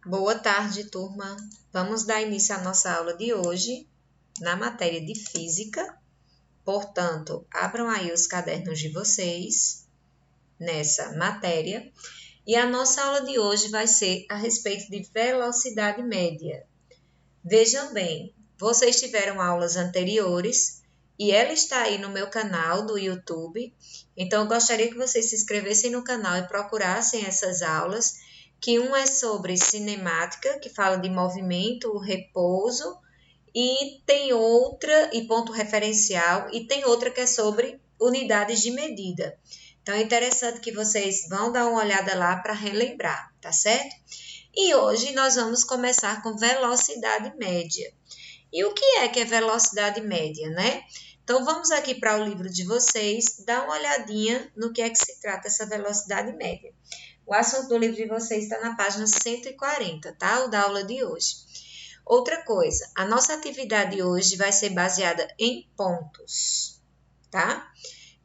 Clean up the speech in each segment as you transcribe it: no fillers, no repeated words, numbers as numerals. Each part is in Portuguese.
Boa tarde, turma. Vamos dar início à nossa aula de hoje na matéria de física. Portanto, abram aí os cadernos de vocês nessa matéria. E a nossa aula de hoje vai ser a respeito de velocidade média. Vejam bem, vocês tiveram aulas anteriores e ela está aí no meu canal do YouTube. Então, eu gostaria que vocês se inscrevessem no canal e procurassem essas aulas, que um é sobre cinemática, que fala de movimento, repouso, e tem outra, e ponto referencial, e tem outra que é sobre unidades de medida. Então, é interessante que vocês vão dar uma olhada lá para relembrar, tá certo? E hoje nós vamos começar com velocidade média. E o que é velocidade média, né? Então, vamos aqui para o livro de vocês, dar uma olhadinha no que é que se trata essa velocidade média. O assunto do livro de vocês está na página 140, tá? O da aula de hoje. Outra coisa, a nossa atividade hoje vai ser baseada em pontos, tá?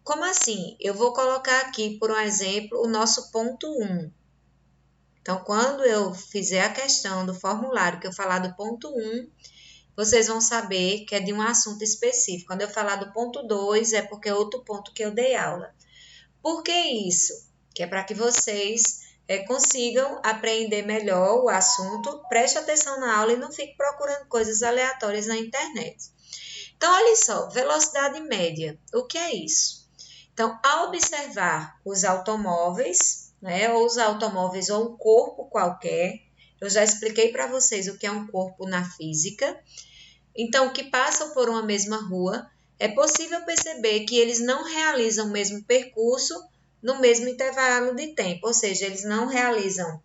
Como assim? Eu vou colocar aqui, por um exemplo, o nosso ponto 1. Então, quando eu fizer a questão do formulário, que eu falar do ponto 1, vocês vão saber que é de um assunto específico. Quando eu falar do ponto 2, é porque é outro ponto que eu dei aula. Por que isso? Que é para que vocês consigam aprender melhor o assunto, preste atenção na aula e não fique procurando coisas aleatórias na internet. Então, olha só, velocidade média, o que é isso? Então, ao observar os automóveis, né, ou os automóveis ou um corpo qualquer, eu já expliquei para vocês o que é um corpo na física, então, que passam por uma mesma rua, é possível perceber que eles não realizam o mesmo percurso no mesmo intervalo de tempo, ou seja, eles não realizam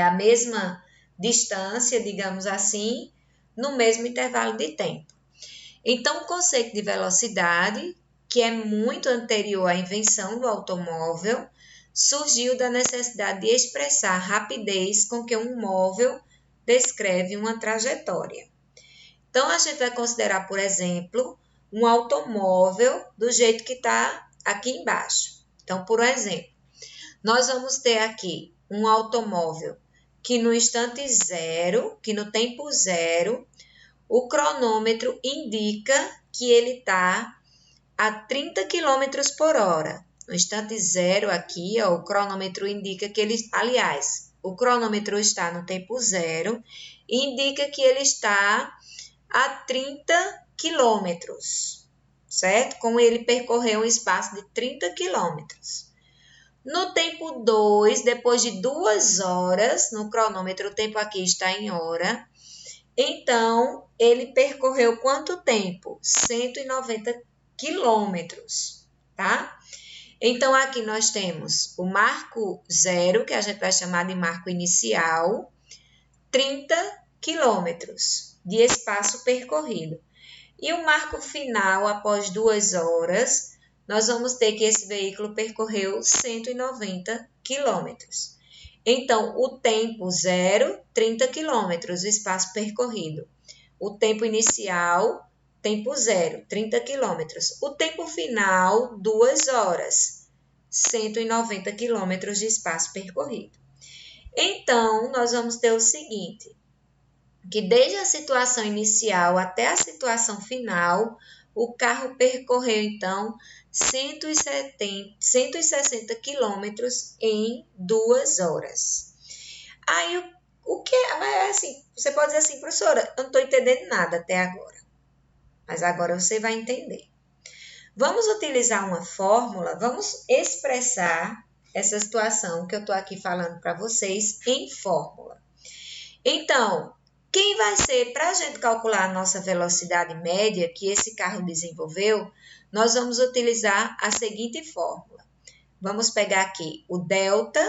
a mesma distância, digamos assim, no mesmo intervalo de tempo. Então, o conceito de velocidade, que é muito anterior à invenção do automóvel, surgiu da necessidade de expressar a rapidez com que um móvel descreve uma trajetória. Então, a gente vai considerar, por exemplo, um automóvel do jeito que está aqui embaixo. Então, por exemplo, nós vamos ter aqui um automóvel que no instante zero, que no tempo zero, o cronômetro indica que ele está a 30 km por hora. No instante zero aqui, ó, o cronômetro indica que ele, aliás, o cronômetro está no tempo zero e indica que ele está a 30 quilômetros, certo? Como ele percorreu um espaço de 30 quilômetros. No tempo 2, depois de 2 horas, no cronômetro o tempo aqui está em hora, então ele percorreu quanto tempo? 190 quilômetros, tá? Então, aqui nós temos o marco zero, que a gente vai chamar de marco inicial, 30 quilômetros de espaço percorrido. E o marco final, após 2 horas, nós vamos ter que esse veículo percorreu 190 quilômetros. Então, o tempo zero, 30 quilômetros, o espaço percorrido. O tempo inicial, tempo zero, 30 quilômetros. O tempo final, 2 horas, 190 quilômetros de espaço percorrido. Então, nós vamos ter o seguinte, que desde a situação inicial até a situação final, o carro percorreu, então, 160 quilômetros em 2 horas. Aí, o que é assim? Você pode dizer assim, professora, eu não estou entendendo nada até agora. Mas agora você vai entender. Vamos utilizar uma fórmula, vamos expressar essa situação que eu estou aqui falando para vocês em fórmula. Então, quem vai ser, para a gente calcular a nossa velocidade média que esse carro desenvolveu, nós vamos utilizar a seguinte fórmula. Vamos pegar aqui o delta,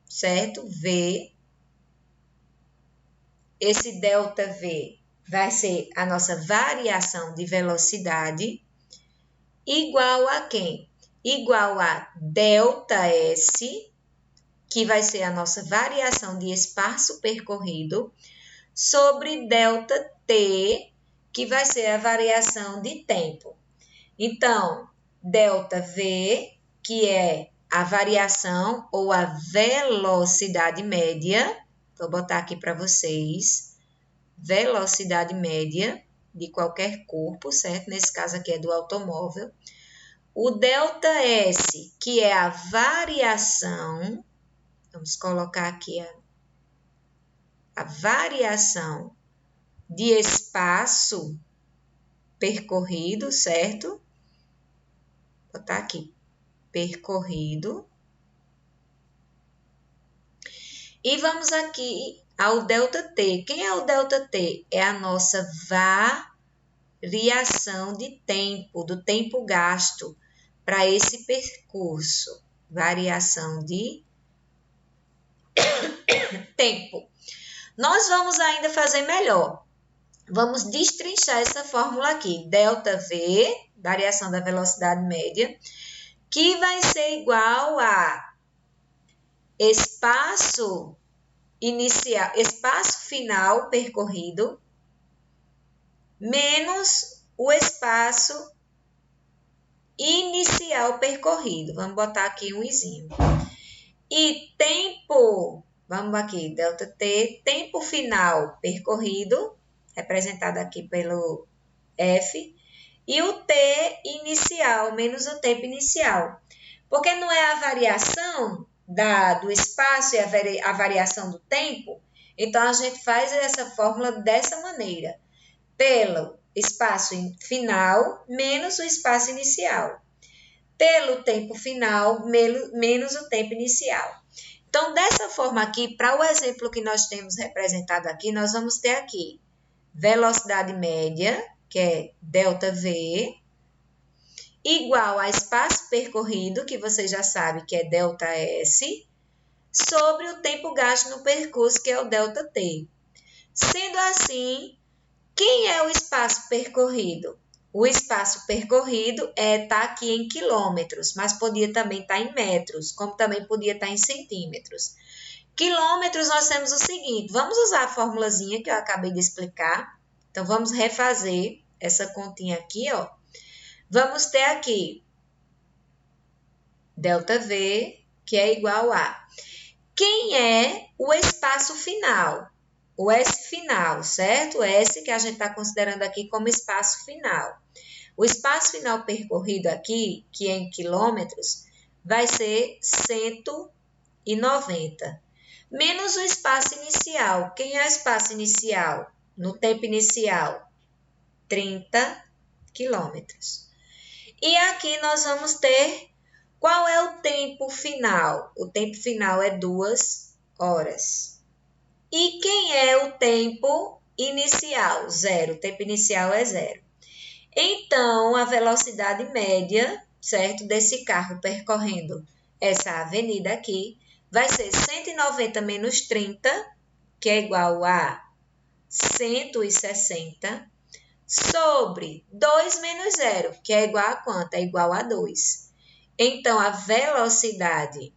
certo? V. Esse delta V vai ser a nossa variação de velocidade, igual a quem? Igual a delta S, que vai ser a nossa variação de espaço percorrido, sobre delta T, que vai ser a variação de tempo. Então, delta V, que é a variação ou a velocidade média, Vou botar aqui para vocês. Velocidade média de qualquer corpo, certo? Nesse caso aqui é do automóvel. O ΔS, que é a variação, vamos colocar aqui a variação de espaço percorrido, certo? Vou botar aqui, percorrido. E vamos aqui ao ΔT. Quem é o ΔT? É a nossa variação de tempo, do tempo gasto para esse percurso. Variação de tempo. Nós vamos ainda fazer melhor. Vamos destrinchar essa fórmula aqui. ΔV, variação da velocidade média, que vai ser igual a espaço inicial, espaço final percorrido, menos o espaço inicial percorrido. Vamos botar aqui um izinho. E tempo, vamos aqui, ΔT, tempo final percorrido, representado aqui pelo F, e o T inicial, menos o tempo inicial. Porque não é a variação do espaço e a variação do tempo, então a gente faz essa fórmula dessa maneira. Pelo espaço final, menos o espaço inicial. Pelo tempo final, menos o tempo inicial. Então, dessa forma aqui, para o exemplo que nós temos representado aqui, nós vamos ter aqui velocidade média, que é ΔV, igual a espaço percorrido, que você já sabe que é ΔS, sobre o tempo gasto no percurso, que é o ΔT. Sendo assim, quem é o espaço percorrido? O espaço percorrido está aqui em quilômetros, mas podia também estar em metros, como também podia estar em centímetros. Quilômetros, nós temos o seguinte, vamos usar a formulazinha que eu acabei de explicar. Então, vamos refazer essa continha aqui, ó. Vamos ter aqui ΔV, que é igual a... Quem é o espaço final? O S final, certo? O S que a gente está considerando aqui como espaço final. O espaço final percorrido aqui, que é em quilômetros, vai ser 190. Menos o espaço inicial. Quem é o espaço inicial? No tempo inicial, 30 quilômetros. E aqui nós vamos ter qual é o tempo final. O tempo final é 2 horas. E quem é o tempo inicial? 0. O tempo inicial é 0. Então, a velocidade média, certo, desse carro percorrendo essa avenida aqui, vai ser 190 menos 30, que é igual a 160, sobre 2 menos 0, que é igual a quanto? É igual a 2. Então, a velocidade,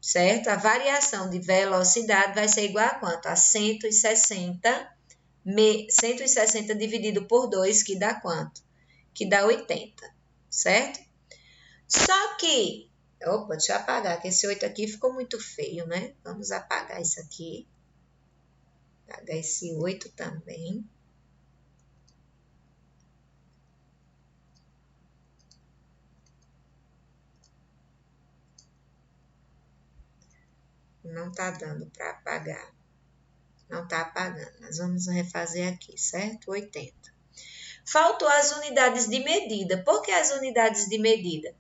certo? A variação de velocidade vai ser igual a quanto? A 160 dividido por 2, que dá quanto? Que dá 80, certo? Só que, opa, deixa eu apagar, que esse 8 aqui ficou muito feio, né? Vamos apagar isso aqui. Apagar esse 8 também. Não tá dando para apagar. Não tá apagando. Nós vamos refazer aqui, certo? 80. Faltou as unidades de medida. Por que as unidades de medida?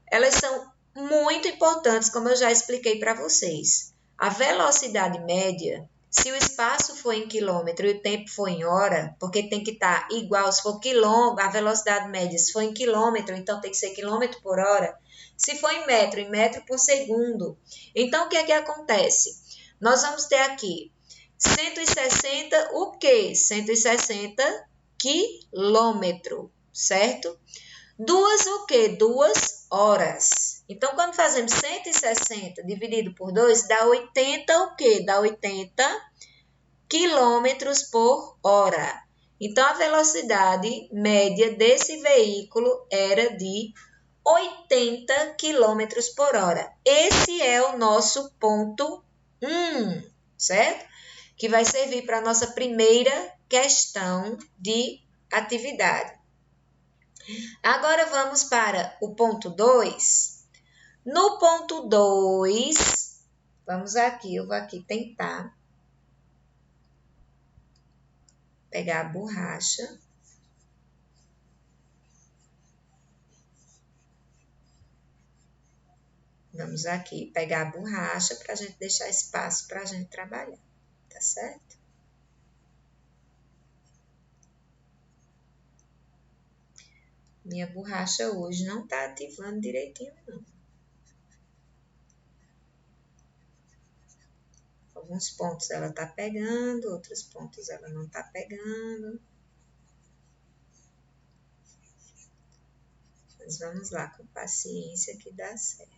Elas são muito importantes, como eu já expliquei para vocês. A velocidade média, se o espaço for em quilômetro e o tempo for em hora, porque tem que estar igual, se for quilômetro, a velocidade média, se for em quilômetro, então tem que ser quilômetro por hora. Se for em metro por segundo. Então, o que é que acontece? Nós vamos ter aqui 160, o quê? 160 quilômetro, certo? Duas o quê? 2 horas. Então, quando fazemos 160 dividido por 2, dá 80 o quê? Dá 80 quilômetros por hora. Então, a velocidade média desse veículo era de 80 quilômetros por hora. Esse é o nosso ponto 1. certo? Que vai servir para a nossa primeira questão de atividade. Agora vamos para o ponto 2. No ponto 2, vamos aqui, eu vou aqui tentar pegar a borracha. Vamos aqui pegar a borracha para a gente deixar espaço para a gente trabalhar, tá certo? Minha borracha hoje não tá ativando direitinho, não. Alguns pontos ela tá pegando, outros pontos ela não tá pegando. Mas vamos lá, com paciência que dá certo.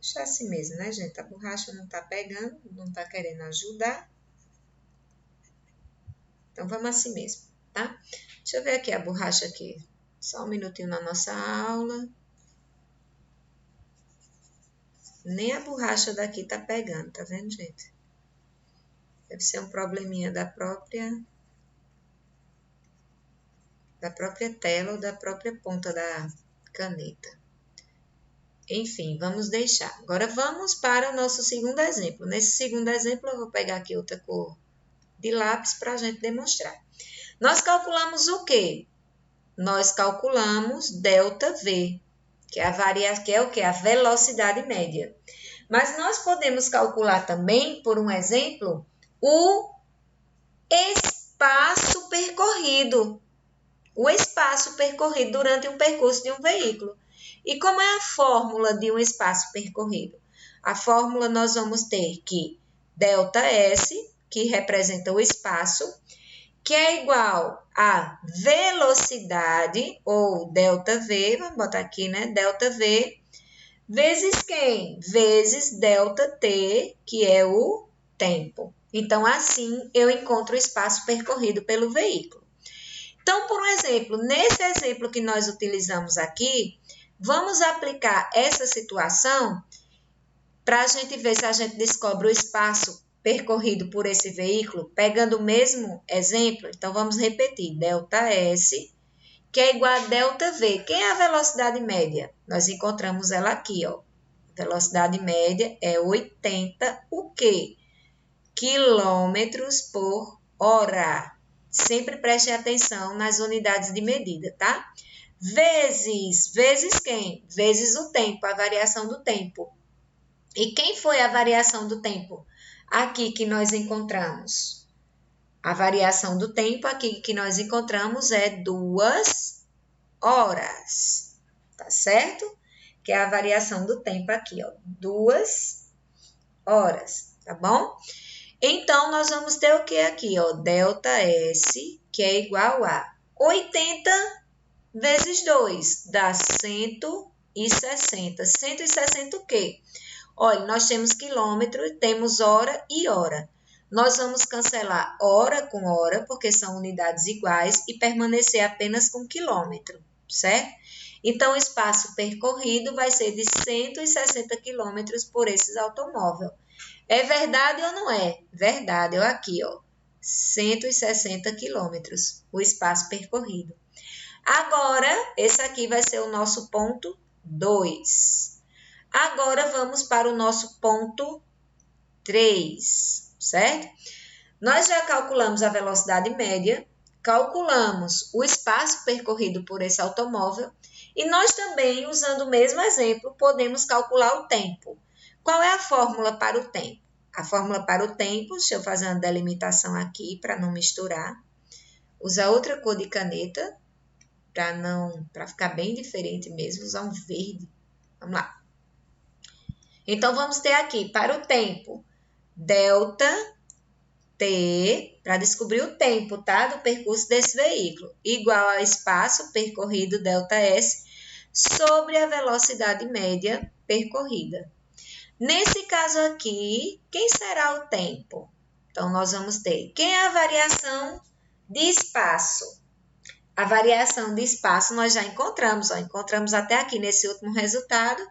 Deixa assim mesmo, né, gente? A borracha não tá pegando, não tá querendo ajudar. Então, vamos assim mesmo, tá? Deixa eu ver aqui a borracha aqui. Só um minutinho na nossa aula. Nem a borracha daqui tá pegando, tá vendo, gente? Deve ser um probleminha da própria tela ou da própria ponta da caneta. Enfim, vamos deixar. Agora vamos para o nosso segundo exemplo. Nesse segundo exemplo, eu vou pegar aqui outra cor de lápis para a gente demonstrar. Nós calculamos o quê? Nós calculamos ΔV, que é o quê? A velocidade média. Mas nós podemos calcular também, por um exemplo, o espaço percorrido. O espaço percorrido durante um percurso de um veículo. E como é a fórmula de um espaço percorrido? A fórmula nós vamos ter que ΔS, que representa o espaço, que é igual a velocidade, ou ΔV, vamos botar aqui, né? ΔV, vezes quem? Vezes ΔT, que é o tempo. Então, assim, eu encontro o espaço percorrido pelo veículo. Então, por exemplo, nesse exemplo que nós utilizamos aqui, vamos aplicar essa situação para a gente ver se a gente descobre o espaço percorrido por esse veículo, pegando o mesmo exemplo. Então, vamos repetir, ΔS, que é igual a ΔV. Quem é a velocidade média? Nós encontramos ela aqui, ó. Velocidade média é 80, o quê? Quilômetros por hora. Sempre preste atenção nas unidades de medida, tá? Vezes quem? Vezes o tempo, a variação do tempo. E quem foi a variação do tempo? Aqui que nós encontramos. A variação do tempo aqui que nós encontramos é 2 horas, tá certo? Que é a variação do tempo aqui, ó, 2 horas, tá bom? Então, nós vamos ter o que aqui, ó? ΔS, que é igual a 80 vezes 2, dá 160. 160 o quê? Olha, nós temos quilômetro, temos hora e hora. Nós vamos cancelar hora com hora, porque são unidades iguais, e permanecer apenas com quilômetro, certo? Então, o espaço percorrido vai ser de 160 quilômetros por esses automóveis. É verdade ou não é? Verdade, ó, aqui, ó, 160 quilômetros, o espaço percorrido. Agora, esse aqui vai ser o nosso ponto 2. Agora, vamos para o nosso ponto 3, certo? Nós já calculamos a velocidade média, calculamos o espaço percorrido por esse automóvel e nós também, usando o mesmo exemplo, podemos calcular o tempo. Qual é a fórmula para o tempo? A fórmula para o tempo, deixa eu fazer uma delimitação aqui para não misturar. Usar outra cor de caneta para ficar bem diferente mesmo, usar um verde. Vamos lá. Então, vamos ter aqui, para o tempo, ΔT, para descobrir o tempo, tá? Do percurso desse veículo, igual ao espaço percorrido ΔS sobre a velocidade média percorrida. Nesse caso aqui, quem será o tempo? Então, nós vamos ter. Quem é a variação de espaço? A variação de espaço nós já encontramos, ó, encontramos até aqui nesse último resultado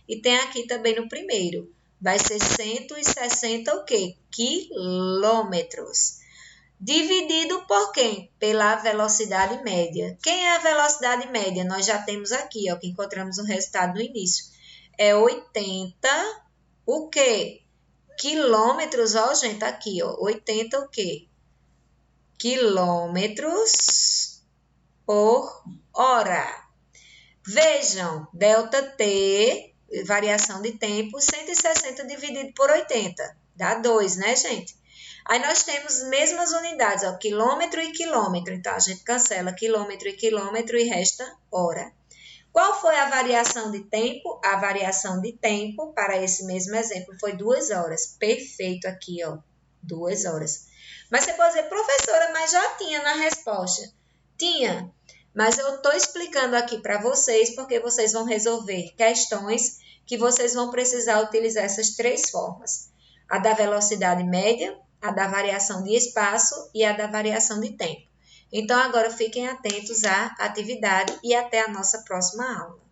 e tem aqui também no primeiro. Vai ser 160 o quê? Quilômetros. Dividido por quem? Pela velocidade média. Quem é a velocidade média? Nós já temos aqui, ó, que encontramos o resultado no início. É 80 o quê? Quilômetros, ó, gente, aqui, ó, 80 o quê? Quilômetros por hora. Vejam, ΔT, variação de tempo, 160 dividido por 80, dá 2, né, gente? Aí nós temos mesmas unidades, ó, quilômetro e quilômetro, então a gente cancela quilômetro e resta hora. Qual foi a variação de tempo? A variação de tempo, para esse mesmo exemplo, foi 2 horas. Perfeito aqui, ó, 2 horas. Mas você pode dizer, professora, mas já tinha na resposta. Tinha, mas eu estou explicando aqui para vocês, porque vocês vão resolver questões que vocês vão precisar utilizar essas 3 formas. A da velocidade média, a da variação de espaço e a da variação de tempo. Então, agora fiquem atentos à atividade e até a nossa próxima aula.